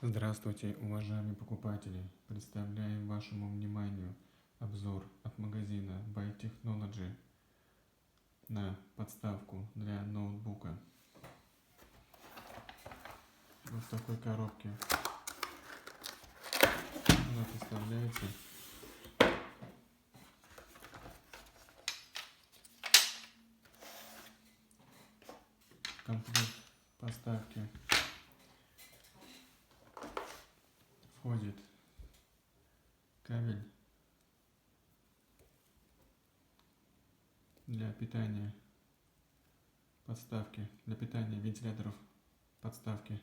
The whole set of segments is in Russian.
Здравствуйте, уважаемые покупатели! Представляем вашему вниманию обзор от магазина By Technology на подставку для ноутбука. Вот в такой коробке она представляется. В комплект подставки входит кабель для питания подставки, для питания вентиляторов подставки.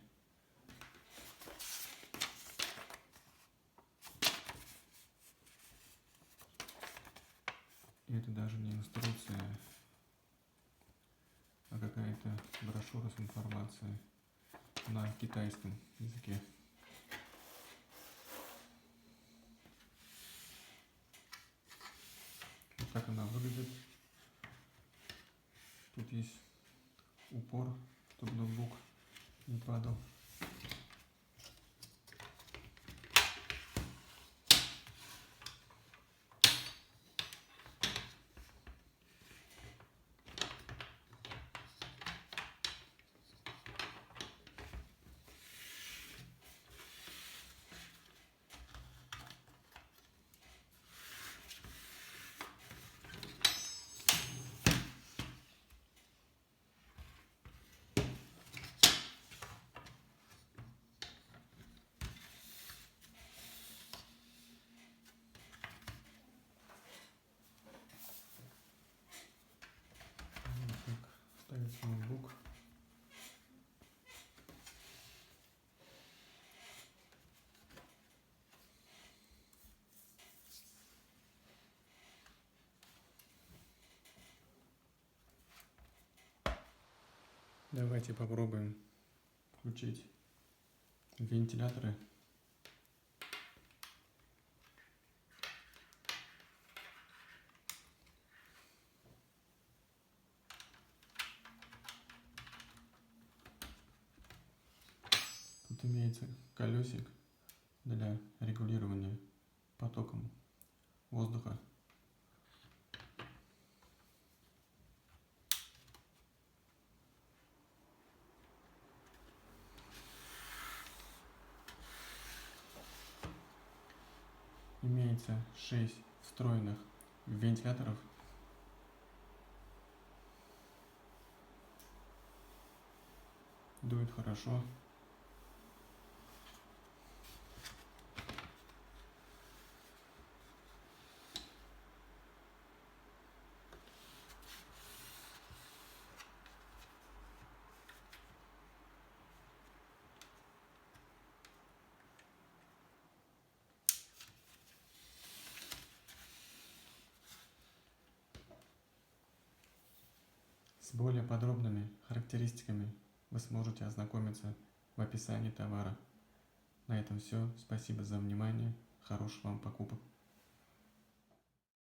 И это даже не инструкция, а какая-то брошюра с информацией на китайском языке. Вот так она выглядит. Тут есть упор, чтобы ноутбук не падал. Ставится ноутбук. Давайте попробуем включить вентиляторы. Тут имеется колесик для регулирования потоком воздуха. Имеется 6 встроенных вентиляторов. Дует хорошо. С более подробными характеристиками вы сможете ознакомиться в описании товара. На этом все. Спасибо за внимание. Хороших вам покупок.